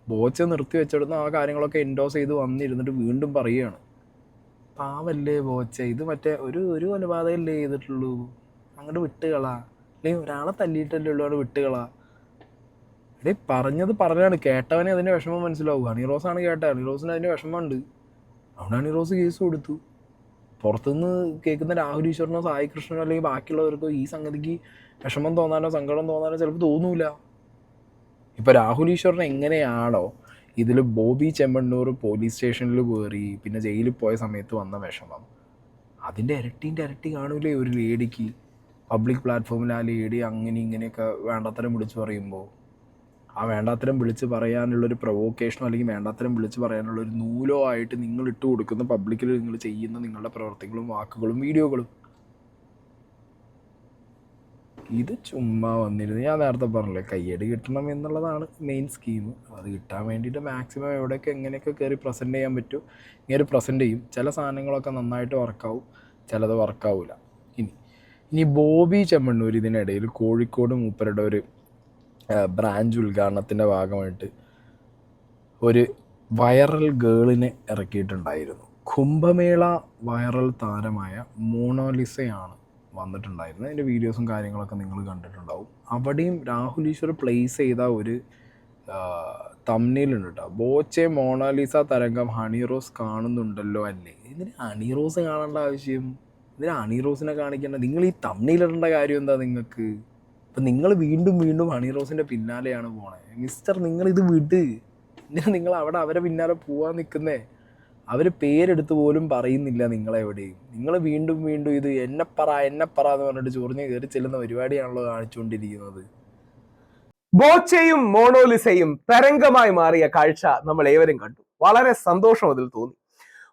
ബോച്ച നിർത്തി വെച്ചെടുത്ത് ആ കാര്യങ്ങളൊക്കെ എൻഡോസ് ചെയ്ത് വന്നിരുന്നിട്ട് വീണ്ടും പറയുകയാണ്, പാവല്ലേ ബോച്ച, ഇത് മറ്റേ ഒരു കൊലപാതകമല്ലേ ചെയ്തിട്ടുള്ളൂ, അങ്ങോട്ട് വിട്ടുകളാ, അല്ലെങ്കിൽ ഒരാളെ തല്ലിയിട്ടല്ലേ ഉള്ളൂ, അവിടെ വിട്ടുകളാ. പറഞ്ഞത് പറഞ്ഞാണ്, കേട്ടവനെ അതിൻ്റെ വിഷമം മനസ്സിലാവും. ഹണിറോസാണ് കേട്ടത്, ഹണിറോസിന് അതിൻ്റെ വിഷമമുണ്ട്, അവിടെ ഹണിറോസ് കേസ് കൊടുത്തു. പുറത്തുനിന്ന് കേൾക്കുന്ന രാഹുൽ ഈശ്വറിനോ സായി കൃഷ്ണനോ അല്ലെങ്കിൽ ബാക്കിയുള്ളവർക്കോ ഈ സംഗതിക്ക് വിഷമം തോന്നാനോ സങ്കടം തോന്നാനോ ചിലപ്പോൾ തോന്നൂല. ഇപ്പോൾ രാഹുൽ ഈശ്വറിന് എങ്ങനെയാണോ ഇതിൽ ബോബി ചെമ്മണ്ണൂർ പോലീസ് സ്റ്റേഷനിൽ കയറി പിന്നെ ജയിലിൽ പോയ സമയത്ത് വന്ന വിഷമം, അതിൻ്റെ ഇരട്ടി കാണൂലേ ഒരു ലേഡിക്ക്? പബ്ലിക് പ്ലാറ്റ്ഫോമിൽ ആ ലേഡി അങ്ങനെ ഇങ്ങനെയൊക്കെ വേണ്ടാത്തരം വിളിച്ച് പറയുമ്പോൾ, ആ വേണ്ടാത്തരം വിളിച്ച് പറയാനുള്ളൊരു പ്രൊവോക്കേഷനോ അല്ലെങ്കിൽ വേണ്ടാത്തരം വിളിച്ച് പറയാനുള്ളൊരു നൂലോ ആയിട്ട് നിങ്ങൾ ഇട്ട് കൊടുക്കുന്ന പബ്ലിക്കിൽ നിങ്ങൾ ചെയ്യുന്ന നിങ്ങളുടെ പ്രവർത്തികളും വാക്കുകളും വീഡിയോകളും, ഇത് ചുമ്മാ വന്നിരുന്നു. ഞാൻ നേരത്തെ പറഞ്ഞില്ലേ, കയ്യടി കിട്ടണം എന്നുള്ളതാണ് മെയിൻ സ്കീം. അത് കിട്ടാൻ വേണ്ടിയിട്ട് മാക്സിമം എവിടെയൊക്കെ എങ്ങനെയൊക്കെ കയറി പ്രസൻറ്റ് ചെയ്യാൻ പറ്റും ഇങ്ങനെ പ്രസൻറ്റ് ചെയ്യും. ചില സാധനങ്ങളൊക്കെ നന്നായിട്ട് വർക്കാവും, ചിലത് വർക്കാവില്ല. ഇനി ബോബി ചെമ്മണ്ണൂർ ഇതിനിടയിൽ കോഴിക്കോട് മൂപ്പരുടെ ഒരു ബ്രാഞ്ച് ഉദ്ഘാടനത്തിൻ്റെ ഭാഗമായിട്ട് ഒരു വൈറൽ ഗേളിനെ ഇറക്കിയിട്ടുണ്ടായിരുന്നു. കുംഭമേള വൈറൽ താരമായ മോണോലിസയാണ് വന്നിട്ടുണ്ടായിരുന്നത്. അതിൻ്റെ വീഡിയോസും കാര്യങ്ങളൊക്കെ നിങ്ങൾ കണ്ടിട്ടുണ്ടാവും. അവിടെയും രാഹുൽ ഈശ്വർ പ്ലേസ് ചെയ്ത ഒരു തംബ്നെയിലുണ്ട് കേട്ടോ, ബോച്ചെ മോണാലിസ തരംഗം ഹണിറോസ് കാണുന്നുണ്ടല്ലോ അല്ലേ. ഇതിന് ഹണിറോസ് കാണേണ്ട ആവശ്യം? ഇതിന് ഹണിറോസിനെ കാണിക്കേണ്ട? നിങ്ങൾ ഈ തംബ്നെയിലിടേണ്ട കാര്യം എന്താ നിങ്ങൾക്ക്? അപ്പം നിങ്ങൾ വീണ്ടും ഹണിറോസിൻ്റെ പിന്നാലെയാണ് പോണേ. മിസ്റ്റർ, നിങ്ങളിത് വിട്. എന്തിനാ നിങ്ങൾ അവിടെ അവരെ പിന്നാലെ പോകാൻ നിൽക്കുന്നേ? അവർ പേരെടുത്ത് പോലും പറയുന്നില്ല നിങ്ങളെവിടെയും. നിങ്ങൾ വീണ്ടും ഇത് എന്നെപ്പറ എന്ന് പറഞ്ഞിട്ട് ചൊറിഞ്ഞ് കയറി ചെല്ലുന്ന പരിപാടിയാണല്ലോ കാണിച്ചുകൊണ്ടിരിക്കുന്നത്. ബോച്ചയും മോണോലിസയും തരംഗമായി മാറിയ കാഴ്ച നമ്മൾ ഏവരും കണ്ടു. വളരെ സന്തോഷം അതിൽ തോന്നി.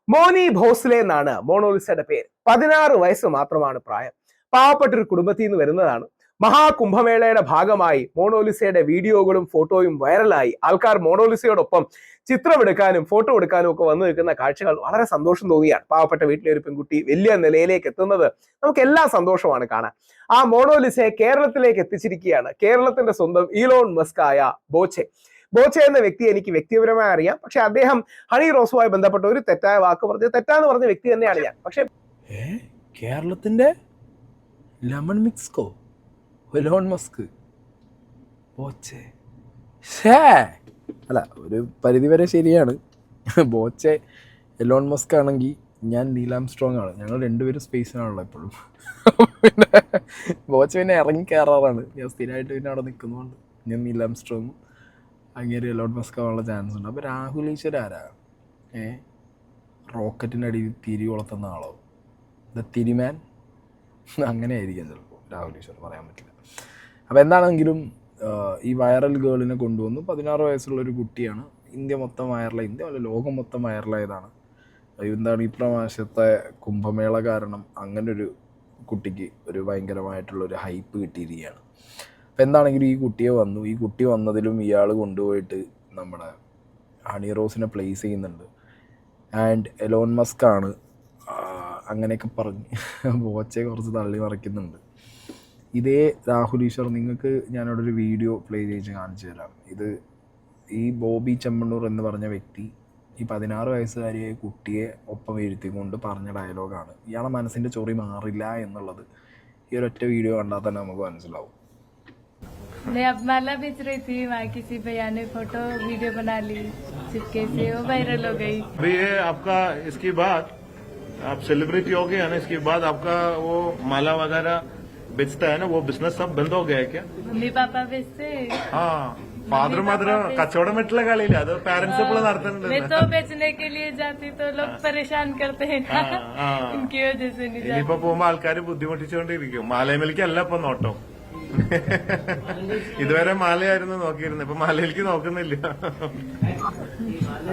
മോനി ഭോസ്ലെ എന്നാണ് മോണോലിസയുടെ പേര്. 16 വയസ്സ് മാത്രമാണ് പ്രായം. പാവപ്പെട്ടൊരു കുടുംബത്തിൽ നിന്ന് വരുന്നതാണ്. മഹാകുംഭമേളയുടെ ഭാഗമായി മോണോലിസയുടെ വീഡിയോകളും ഫോട്ടോയും വൈറലായി. ആൾക്കാർ മോണോലിസയോടൊപ്പം ചിത്രമെടുക്കാനും ഫോട്ടോ എടുക്കാനും ഒക്കെ വന്നു നിൽക്കുന്ന കാഴ്ചകൾ വളരെ സന്തോഷം തോന്നിയാണ്. പാവപ്പെട്ട വീട്ടിലെ ഒരു പെൺകുട്ടി വലിയ നിലയിലേക്ക് എത്തുന്നത് നമുക്ക് എല്ലാ സന്തോഷമാണ് കാണാൻ. ആ മോണോലിസയെ കേരളത്തിലേക്ക് എത്തിച്ചിരിക്കുകയാണ് കേരളത്തിന്റെ സ്വന്തം ഈലോൺ മസ്ക് ആയ ബോച്ചെ എന്ന വ്യക്തി എനിക്ക് വ്യക്തിപരമായി അറിയാം. പക്ഷെ അദ്ദേഹം ഹണിറോസുമായി ബന്ധപ്പെട്ട ഒരു തെറ്റായ വാക്ക് പറഞ്ഞ് തെറ്റാന്ന് പറഞ്ഞ വ്യക്തി തന്നെയാണ് ഞാൻ. പക്ഷെ കേരളത്തിന്റെ ലെമൺ മിക്സ്കോ എലോൺ മസ്ക് ബോച്ചെ അല്ല, ഒരു പരിധിവരെ ശരിയാണ്. ബോച്ചെ എലോൺ മസ്ക് ആണെങ്കിൽ ഞാൻ നീൽ ആംസ്ട്രോങ് ആണ്. ഞങ്ങൾ രണ്ടുപേരും സ്പേസിനാണല്ലോ എപ്പോഴും. പിന്നെ ബോച്ച പിന്നെ ഇറങ്ങി കയറാറാണ്. ഞാൻ സ്ഥിരമായിട്ട് പിന്നെ അവിടെ നിൽക്കുന്നതുകൊണ്ട് ഞാൻ നീൽ ആംസ്ട്രോങ്ങും അങ്ങനെ എലോൺ മസ്ക് ആവാനുള്ള ചാൻസ് ഉണ്ട്. അപ്പോൾ രാഹുൽ ഈശ്വർ ആരാ? റോക്കറ്റിൻ്റെ അടിയിൽ തിരി കൊളുത്തുന്ന ആളോ? ദ തിരിമാൻ? അങ്ങനെ ആയിരിക്കാം ചിലപ്പോൾ രാഹുൽ ഈശ്വർ, പറയാൻ പറ്റില്ല. അപ്പോൾ എന്താണെങ്കിലും ഈ വൈറൽ ഗേളിനെ കൊണ്ടുവന്നു. 16 വയസ്സുള്ളൊരു കുട്ടിയാണ്. ഇന്ത്യ മൊത്തം വൈറലായി, ഇന്ത്യ അല്ല ലോകം മൊത്തം വൈറലായതാണ്. എന്താണ് ഈ പ്രാവശ്യത്തെ കുംഭമേള കാരണം അങ്ങനൊരു കുട്ടിക്ക് ഒരു ഭയങ്കരമായിട്ടുള്ളൊരു ഹൈപ്പ് കിട്ടിയിരിക്കുകയാണ്. അപ്പോൾ എന്താണെങ്കിലും ഈ കുട്ടി വന്നതിലും ഇയാൾ കൊണ്ടുപോയിട്ട് നമ്മുടെ ഹണിറോസിനെ പ്ലേസ് ചെയ്യുന്നുണ്ട്. ആൻഡ് എലോൺ മസ്ക് ആണ് അങ്ങനെയൊക്കെ പറഞ്ഞ് ബോച്ചയെ കുറച്ച് തള്ളി മറിക്കുന്നുണ്ട്. ഇതേ രാഹുൽ ഈശ്വർ, നിങ്ങൾക്ക് ഞാനവിടെ ഒരു വീഡിയോ പ്ലേ ചെയ്ത് കാണിച്ചു തരാം. ഇത് ഈ ബോബി ചെമ്മണ്ണൂർ എന്ന് പറഞ്ഞ വ്യക്തി ഈ 16 വയസ്സുകാരിയായ കുട്ടിയെ ഒപ്പം ഇരുത്തിക്കൊണ്ട് പറഞ്ഞ ഡയലോഗാണ്. ഇയാളെ മനസ്സിൻ്റെ ചൊറി മാറില്ല എന്നുള്ളത് ഈ ഒരൊറ്റ വീഡിയോ കണ്ടാൽ തന്നെ നമുക്ക് മനസ്സിലാവും. मैं अब माला बेच रही थी, वहाँ किसी भैया ने फोटो वीडियो बना ली चिपके से, वो वायरल हो गई। अभी ये आपका इसकी बात आप सेलिब्रिटी हो गए है ना, इसके बाद आपका वो माला वगैरह बेचता है ना, वो बिजनेस सब बंद हो गया है क्या? मम्मी पापा बेचते हैं। हाँ, फादर मदर कचवड़ा मिटला കളിയില്ല അത് പാരന്റ്സ് എപ്പോഴും നടത്തുന്നുണ്ട്. मैं तो बेचने के लिए जाती तो लोग परेशान करते हैं ना, इनकी वजह से नहीं जाती। ഇനിയിപ്പോ പോകുമ്പോ ആൾക്കാർ ബുദ്ധിമുട്ടിച്ചുകൊണ്ടിരിക്കും. മാലയമേലിക്കല്ല ഇപ്പൊ നോട്ടം. ഇതുവരെ മാലയായിരുന്നു നോക്കിയിരുന്നത്, ഇപ്പൊ മാലയിലേക്ക് നോക്കുന്നില്ല.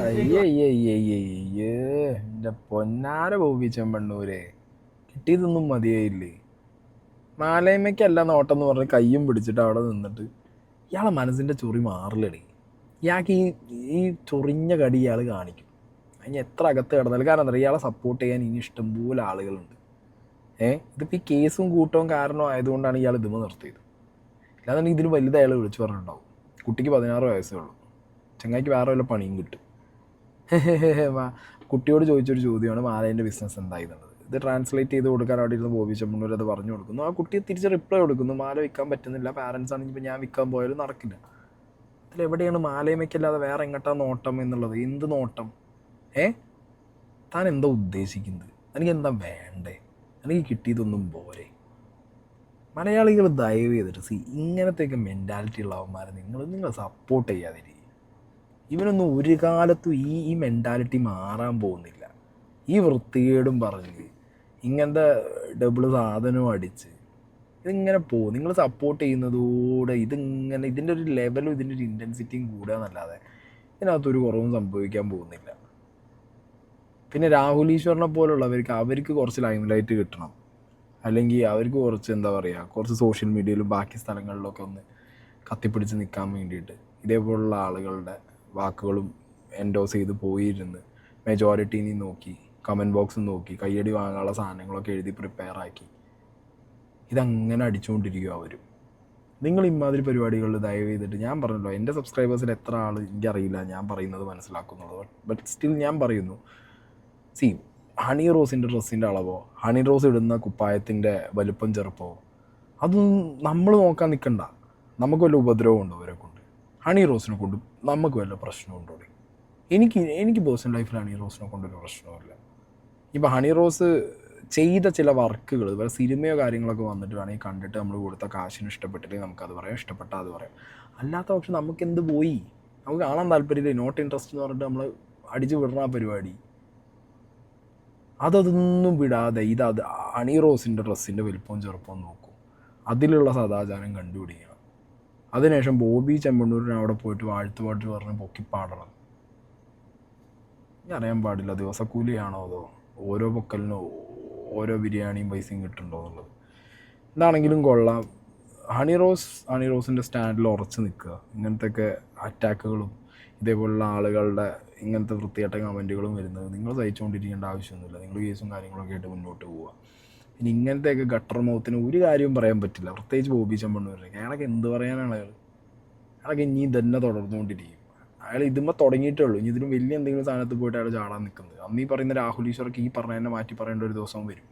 അയ്യയ്യയ്യയ്യേ എന്റെ പൊന്നാര ബോബി ചെമ്പണ്ണൂരെ, കിട്ടിയതൊന്നും മതിയായില്ലേ? മാലയമ്മയ്ക്കല്ല നോട്ടം എന്ന് പറഞ്ഞ് കയ്യും പിടിച്ചിട്ട് അവിടെ നിന്നിട്ട് ഇയാളെ മനസ്സിൻ്റെ ചൊറി മാറില്ലടി. ഇയാൾക്ക് ഈ ചൊറിഞ്ഞ കടി ഇയാൾ കാണിക്കും. അതിന് എത്ര അകത്ത് കിടന്നാലും, കാരണം എന്താ പറയുക, ഇയാളെ സപ്പോർട്ട് ചെയ്യാൻ ഇനി ഇഷ്ടംപോലെ ആളുകളുണ്ട്. ഇതിപ്പോൾ ഈ കേസും കൂട്ടവും കാരണം ആയതുകൊണ്ടാണ് ഇയാൾ ഇതുമ്പോൾ നിർത്തിയത്. അല്ലാതെ ഇതിന് വലുത് അയാൾ വിളിച്ചു പറഞ്ഞിട്ടുണ്ടാവും. കുട്ടിക്ക് 16 വയസ്സേ ഉള്ളൂ, ചങ്ങായിക്ക് വേറെ വല്ല പണിയും കിട്ടും. കുട്ടിയോട് ചോദിച്ചൊരു ചോദ്യമാണ് മാലേൻ്റെ ബിസിനസ് എന്തായി എന്നുള്ളത്. ഇത് ട്രാൻസ്ലേറ്റ് ചെയ്ത് കൊടുക്കാൻ അവിടെ ഇരുന്ന് ബോബി ചെമ്മണ്ണൂർ അത് പറഞ്ഞു കൊടുക്കുന്നു. ആ കുട്ടി തിരിച്ച് റിപ്ലൈ കൊടുക്കുന്നു, മാല വിൽക്കാൻ പറ്റുന്നില്ല, പാരൻസ് ആണെങ്കിൽ ഇപ്പോൾ ഞാൻ വിൽക്കാൻ പോയാലും നടക്കില്ല. അതിലെവിടെയാണ് മാലയമയ്ക്കല്ലാതെ വേറെ എങ്ങോട്ടാണ് നോട്ടം എന്നുള്ളത്? എന്ത് നോട്ടം? താൻ എന്താ ഉദ്ദേശിക്കുന്നത്? എനിക്ക് എന്താ വേണ്ടേ? എനിക്ക് കിട്ടിയതൊന്നും പോരെ? മലയാളികൾ ദയവ് ചെയ്തിട്ട് ഇങ്ങനത്തെയൊക്കെ മെൻറ്റാലിറ്റി ഉള്ളവന്മാരെ നിങ്ങൾ സപ്പോർട്ട് ചെയ്യാതിരിക്കും. ഇവനൊന്നും ഒരു കാലത്തും ഈ മെൻറ്റാലിറ്റി മാറാൻ പോകുന്നില്ല. ഈ വൃത്തികേടും പറഞ്ഞ് ഇങ്ങനത്തെ ഡബിൾ സാധനവും അടിച്ച് ഇതിങ്ങനെ പോകും. നിങ്ങൾ സപ്പോർട്ട് ചെയ്യുന്നതോടെ ഇതിൻ്റെ ഒരു ലെവലും ഇതിൻ്റെ ഒരു ഇൻറ്റൻസിറ്റിയും കൂടുക എന്നല്ലാതെ ഇതിനകത്തൊരു കുറവും സംഭവിക്കാൻ പോകുന്നില്ല. പിന്നെ രാഹുൽ ഈശ്വറിനെ പോലുള്ളവർക്ക് അവർക്ക് കുറച്ച് ലൈംലൈറ്റ് കിട്ടണം, അല്ലെങ്കിൽ അവർക്ക് കുറച്ച് എന്താ പറയുക, കുറച്ച് സോഷ്യൽ മീഡിയയിലും ബാക്കി സ്ഥലങ്ങളിലൊക്കെ ഒന്ന് കത്തിപ്പിടിച്ച് നിൽക്കാൻ വേണ്ടിയിട്ട് ഇതേപോലുള്ള ആളുകളുടെ വാക്കുകളും എൻഡോസ് ചെയ്ത് പോയിരുന്ന് മെജോറിറ്റീനെ നോക്കി കമൻറ്റ് ബോക്സ് നോക്കി കയ്യടി വാങ്ങാനുള്ള സാധനങ്ങളൊക്കെ എഴുതി പ്രിപ്പയർ ആക്കി ഇതങ്ങനെ അടിച്ചുകൊണ്ടിരിക്കും അവരും. നിങ്ങൾ ഇമാതിരി പരിപാടികളിൽ ദയവ് ചെയ്തിട്ട്, ഞാൻ പറഞ്ഞല്ലോ എൻ്റെ സബ്സ്ക്രൈബേഴ്സിൽ എത്ര ആൾ എനിക്കറിയില്ല ഞാൻ പറയുന്നത് മനസ്സിലാക്കുന്നുള്ളൂ, ബട്ട് സ്റ്റിൽ ഞാൻ പറയുന്നു, ഹണി റോസിൻ്റെ ഡ്രസ്സിൻ്റെ അളവോ ഹണി റോസ് ഇടുന്ന കുപ്പായത്തിൻ്റെ വലുപ്പം ചെറുപ്പമോ അതൊന്നും നമ്മൾ നോക്കാൻ നിൽക്കണ്ട. നമുക്ക് വല്ല ഉപദ്രവം ഉണ്ടോ അവരെ കൊണ്ട്? ഹണി റോസിനെ കൊണ്ട് നമുക്ക് വല്ല പ്രശ്നമുണ്ടോ? എനിക്ക് പേഴ്സണൽ ലൈഫിൽ ഹണി റോസിനെ കൊണ്ടൊരു പ്രശ്നമില്ല. ഇപ്പോൾ ഹണി റോസ് ചെയ്ത ചില വർക്കുകൾ, വേറെ സിനിമയോ കാര്യങ്ങളൊക്കെ വന്നിട്ട് വേണമെങ്കിൽ കണ്ടിട്ട് നമ്മൾ കൊടുത്ത കാശിന് ഇഷ്ടപ്പെട്ടില്ലെങ്കിൽ നമുക്കത് പറയാം, ഇഷ്ടപ്പെട്ടാൽ അത് പറയാം. അല്ലാത്ത പക്ഷെ നമുക്കെന്ത് പോയി? നമുക്ക് കാണാൻ താല്പര്യമില്ല, നോട്ട് ഇൻട്രസ്റ്റ് എന്ന് പറഞ്ഞിട്ട് നമ്മൾ അടിച്ചു വിടണ ആ പരിപാടി അതൊന്നും വിടാതെ അത് ഹണി റോസിൻ്റെ ഡ്രസ്സിൻ്റെ വലിപ്പവും ചെറുപ്പവും നോക്കും, അതിലുള്ള സദാചാരം കണ്ടുപിടിക്കണം. അതിനുശേഷം ബോബി ചെമ്മണ്ണൂരിനെ അവിടെ പോയിട്ട് വാഴ്ത്തുപാട്ട് പറഞ്ഞ് പൊക്കിപ്പാടണം. അറിയാൻ പാടില്ല ദിവസക്കൂലിയാണോ അതോ ഓരോ പൊക്കലിനോ ഓരോ ബിരിയാണിയും പൈസയും കിട്ടുന്നുണ്ടോ എന്നുള്ളത്. എന്താണെങ്കിലും കൊള്ളാം. ഹണി റോസിൻ്റെ സ്റ്റാൻഡിൽ ഉറച്ച് നിൽക്കുക. ഇങ്ങനത്തെയൊക്കെ അറ്റാക്കുകളും ഇതേപോലുള്ള ആളുകളുടെ ഇങ്ങനത്തെ വൃത്തികെട്ട കമൻറ്റുകളും വരുന്നത് നിങ്ങൾ സഹിച്ചുകൊണ്ടിരിക്കേണ്ട ആവശ്യമൊന്നുമില്ല. നിങ്ങൾ കേസും കാര്യങ്ങളൊക്കെ ആയിട്ട് മുന്നോട്ട് പോവുക. പിന്നെ ഇങ്ങനത്തെയൊക്കെ ഗട്ടർ മൗത്തിന് ഒരു കാര്യവും പറയാൻ പറ്റില്ല, പ്രത്യേകിച്ച് ബോബി ചെമ്മണ്ണൂരിനൊക്കെ. അയാളൊക്കെ എന്ത് പറയാനാണ്? അയാളൊക്കെ ഇനി തന്നെ തുടർന്നുകൊണ്ടിരിക്കും. അയാൾ ഇതുമ്പോൾ തുടങ്ങിയിട്ടേ ഉള്ളൂ. ഇനി ഇതിനും വലിയ എന്തെങ്കിലും സ്ഥാനത്ത് പോയിട്ട് അയാൾ ചാടാൻ നിൽക്കുന്നത്. അന്ന് ഈ പറയുന്ന രാഹുൽ ഈശ്വർക്ക് ഈ പറഞ്ഞ തന്നെ മാറ്റി പറയേണ്ട ഒരു ദിവസം വരും.